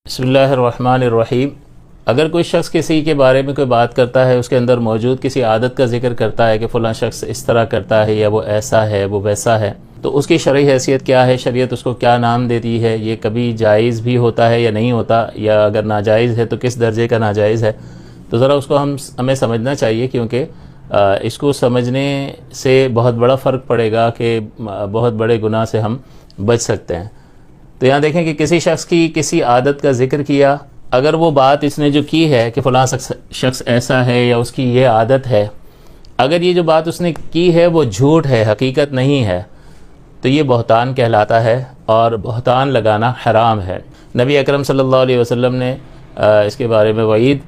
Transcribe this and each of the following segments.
بسم اللہ الرحمن الرحیم۔ اگر کوئی شخص کسی کے بارے میں کوئی بات کرتا ہے، اس کے اندر موجود کسی عادت کا ذکر کرتا ہے کہ فلاں شخص اس طرح کرتا ہے یا وہ ایسا ہے وہ ویسا ہے، تو اس کی شرعی حیثیت کیا ہے، شریعت اس کو کیا نام دیتی ہے، یہ کبھی جائز بھی ہوتا ہے یا نہیں ہوتا، یا اگر ناجائز ہے تو کس درجے کا ناجائز ہے، تو ذرا اس کو ہمیں سمجھنا چاہیے، کیونکہ اس کو سمجھنے سے بہت بڑا فرق پڑے گا کہ بہت بڑے گناہ سے ہم بچ سکتے ہیں۔ تو یہاں دیکھیں کہ کسی شخص کی کسی عادت کا ذکر کیا، اگر وہ بات اس نے جو کی ہے کہ فلاں شخص ایسا ہے یا اس کی یہ عادت ہے، اگر یہ جو بات اس نے کی ہے وہ جھوٹ ہے، حقیقت نہیں ہے، تو یہ بہتان کہلاتا ہے اور بہتان لگانا حرام ہے۔ نبی اکرم صلی اللہ علیہ وسلم نے اس کے بارے میں وعید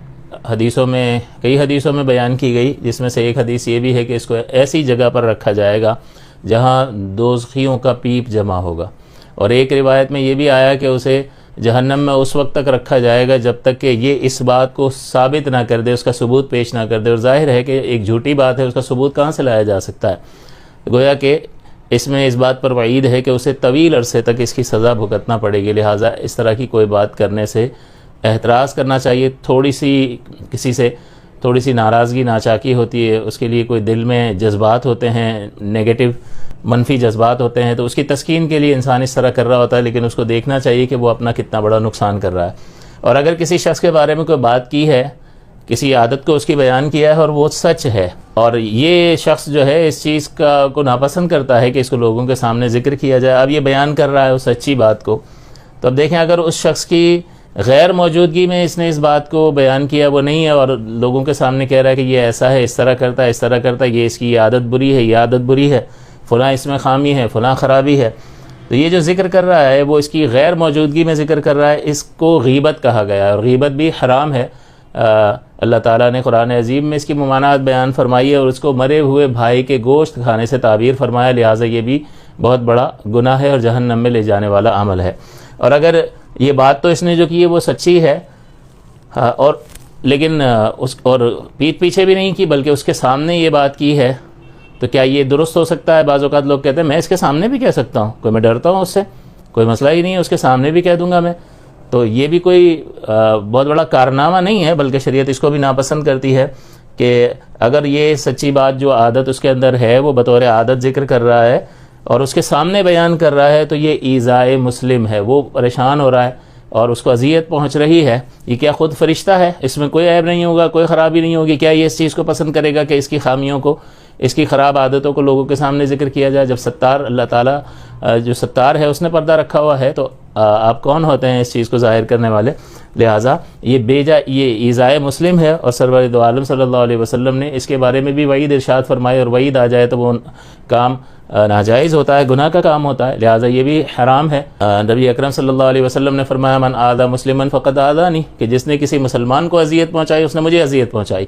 کئی حدیثوں میں بیان کی گئی، جس میں سے ایک حدیث یہ بھی ہے کہ اس کو ایسی جگہ پر رکھا جائے گا جہاں دوزخیوں کا پیپ جمع ہوگا، اور ایک روایت میں یہ بھی آیا کہ اسے جہنم میں اس وقت تک رکھا جائے گا جب تک کہ یہ اس بات کو ثابت نہ کر دے، اس کا ثبوت پیش نہ کر دے، اور ظاہر ہے کہ ایک جھوٹی بات ہے، اس کا ثبوت کہاں سے لایا جا سکتا ہے، گویا کہ اس میں اس بات پر وعید ہے کہ اسے طویل عرصے تک اس کی سزا بھگتنا پڑے گی۔ لہٰذا اس طرح کی کوئی بات کرنے سے احتراز کرنا چاہیے۔ کسی سے تھوڑی سی ناراضگی ناچاکی ہوتی ہے، اس کے لیے کوئی دل میں جذبات ہوتے ہیں، نیگیٹو منفی جذبات ہوتے ہیں، تو اس کی تسکین کے لیے انسان اس طرح کر رہا ہوتا ہے، لیکن اس کو دیکھنا چاہیے کہ وہ اپنا کتنا بڑا نقصان کر رہا ہے۔ اور اگر کسی شخص کے بارے میں کوئی بات کی ہے، کسی عادت کو اس کی بیان کیا ہے اور وہ سچ ہے، اور یہ شخص جو ہے اس چیز کو ناپسند کرتا ہے کہ اس کو لوگوں کے سامنے ذکر کیا جائے، اب یہ بیان کر رہا ہے اس سچی بات کو، تو اب دیکھیں اگر اس شخص کی غیر موجودگی میں اس نے اس بات کو بیان کیا، وہ نہیں ہے، اور لوگوں کے سامنے کہہ رہا ہے کہ یہ ایسا ہے، اس طرح کرتا ہے، اس طرح کرتا ہے، یہ اس کی عادت بری ہے، یہ عادت بری ہے، فلاں اس میں خامی ہے، فلاں خرابی ہے، تو یہ جو ذکر کر رہا ہے وہ اس کی غیر موجودگی میں ذکر کر رہا ہے، اس کو غیبت کہا گیا ہے، اور غیبت بھی حرام ہے۔ اللہ تعالیٰ نے قرآن عظیم میں اس کی ممانعت بیان فرمائی ہے، اور اس کو مرے ہوئے بھائی کے گوشت کھانے سے تعبیر فرمایا، لہٰذا یہ بھی بہت بڑا گناہ ہے اور جہنم میں لے جانے والا عمل ہے۔ اور اگر یہ بات تو اس نے جو کی ہے وہ سچی ہے، اور لیکن اور پیٹھ پیچھے بھی نہیں کی بلکہ اس کے سامنے یہ بات کی ہے، تو کیا یہ درست ہو سکتا ہے؟ بعض اوقات لوگ کہتے ہیں میں اس کے سامنے بھی کہہ سکتا ہوں، کوئی میں ڈرتا ہوں اس سے، کوئی مسئلہ ہی نہیں ہے، اس کے سامنے بھی کہہ دوں گا میں، تو یہ بھی کوئی بہت بڑا کارنامہ نہیں ہے، بلکہ شریعت اس کو بھی ناپسند کرتی ہے کہ اگر یہ سچی بات جو عادت اس کے اندر ہے وہ بطور عادت ذکر کر رہا ہے اور اس کے سامنے بیان کر رہا ہے، تو یہ ایذائے مسلم ہے، وہ پریشان ہو رہا ہے اور اس کو اذیت پہنچ رہی ہے۔ یہ کیا خود فرشتہ ہے؟ اس میں کوئی عیب نہیں ہوگا، کوئی خرابی نہیں ہوگی، کیا یہ اس چیز کو پسند کرے گا کہ اس کی خامیوں کو، اس کی خراب عادتوں کو لوگوں کے سامنے ذکر کیا جائے؟ جب ستار اللہ تعالیٰ جو ستار ہے اس نے پردہ رکھا ہوا ہے، تو آپ کون ہوتے ہیں اس چیز کو ظاہر کرنے والے؟ لہٰذا یہ ایذائے مسلم ہے، اور سرور دو عالم صلی اللہ علیہ وسلم نے اس کے بارے میں بھی وعید ارشاد فرمائے، اور وعید آ جائے تو وہ کام ناجائز ہوتا ہے، گناہ کا کام ہوتا ہے، لہٰذا یہ بھی حرام ہے۔ نبی اکرم صلی اللہ علیہ وسلم نے فرمایا من آذی مسلما فقد آذانی، کہ جس نے کسی مسلمان کو اذیت پہنچائی اس نے مجھے اذیت پہنچائی،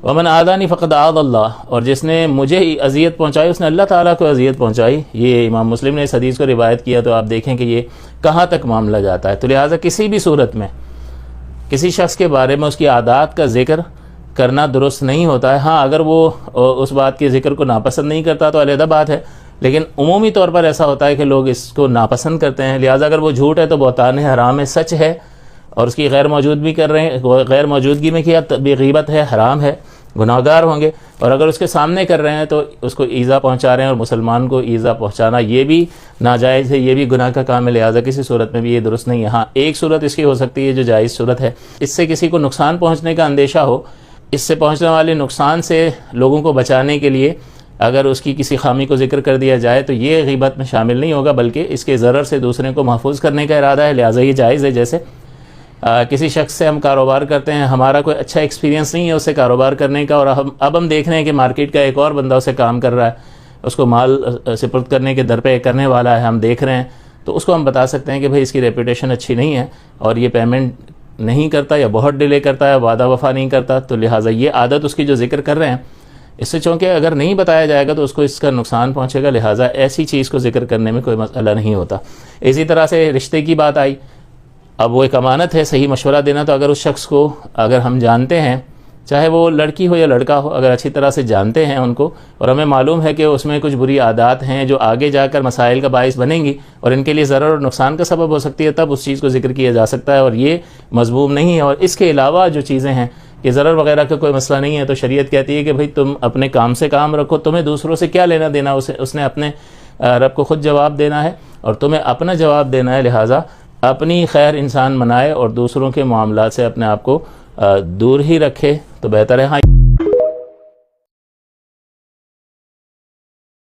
ومن آذانی فقد آذی اللہ، اور جس نے مجھے اذیت پہنچائی اس نے اللہ تعالیٰ کو اذیت پہنچائی۔ یہ امام مسلم نے اس حدیث کو روایت کیا، تو آپ دیکھیں کہ یہ کہاں تک معاملہ جاتا ہے۔ تو لہٰذا کسی بھی صورت میں کسی شخص کے بارے میں اس کی عادات کا ذکر کرنا درست نہیں ہوتا ہے۔ ہاں اگر وہ اس بات کے ذکر کو ناپسند نہیں کرتا تو علیحدہ بات ہے، لیکن عمومی طور پر ایسا ہوتا ہے کہ لوگ اس کو ناپسند کرتے ہیں، لہٰذا اگر وہ جھوٹ ہے تو بہتان ہے، حرام ہے، سچ ہے، اور اس کی غیر موجودگی میں کیا بھی غیبت ہے، حرام ہے، گناہ گار ہوں گے، اور اگر اس کے سامنے کر رہے ہیں تو اس کو ایذا پہنچا رہے ہیں، اور مسلمان کو ایذا پہنچانا یہ بھی ناجائز ہے، یہ بھی گناہ کا کام ہے، لہٰذا کسی صورت میں بھی یہ درست نہیں ہے۔ ہاں ایک صورت اس کی ہو سکتی ہے جو جائز صورت ہے، اس سے کسی کو نقصان پہنچنے کا اندیشہ ہو، اس سے پہنچنے والے نقصان سے لوگوں کو بچانے کے لیے اگر اس کی کسی خامی کو ذکر کر دیا جائے تو یہ غیبت میں شامل نہیں ہوگا، بلکہ اس کے ضرر سے دوسرے کو محفوظ کرنے کا ارادہ ہے، لہٰذا یہ جائز ہے۔ جیسے کسی شخص سے ہم کاروبار کرتے ہیں، ہمارا کوئی اچھا ایکسپیرینس نہیں ہے اس سے کاروبار کرنے کا، اور اب ہم دیکھ رہے ہیں کہ مارکیٹ کا ایک اور بندہ اسے کام کر رہا ہے، اس کو مال سپرد کرنے کے در پہ کرنے والا ہے، ہم دیکھ رہے ہیں، تو اس کو ہم بتا سکتے ہیں کہ بھئی اس کی ریپوٹیشن اچھی نہیں ہے اور یہ پیمنٹ نہیں کرتا یا بہت ڈیلے کرتا ہے، وعدہ وفا نہیں کرتا، تو لہٰذا یہ عادت اس کی جو ذکر کر رہے ہیں اس سے چونکہ اگر نہیں بتایا جائے گا تو اس کو اس کا نقصان پہنچے گا، لہٰذا ایسی چیز کو ذکر کرنے میں کوئی مسئلہ نہیں ہوتا۔ اسی طرح سے رشتے کی بات آئی، اب وہ ایک امانت ہے صحیح مشورہ دینا، تو اگر اس شخص کو اگر ہم جانتے ہیں چاہے وہ لڑکی ہو یا لڑکا ہو، اگر اچھی طرح سے جانتے ہیں ان کو اور ہمیں معلوم ہے کہ اس میں کچھ بری عادات ہیں جو آگے جا کر مسائل کا باعث بنیں گی اور ان کے لیے ضرر اور نقصان کا سبب ہو سکتی ہے، تب اس چیز کو ذکر کیا جا سکتا ہے، اور یہ مذموم نہیں ہے۔ اور اس کے علاوہ جو چیزیں ہیں کہ ضرر وغیرہ کا کوئی مسئلہ نہیں ہے، تو شریعت کہتی ہے کہ بھئی تم اپنے کام سے کام رکھو، تمہیں دوسروں سے کیا لینا دینا، اس نے اپنے رب کو خود جواب دینا ہے اور تمہیں اپنا جواب دینا ہے، لہٰذا اپنی خیر انسان منائے اور دوسروں کے معاملات سے اپنے آپ کو دور ہی رکھے تو بہتر ہے۔ ہاں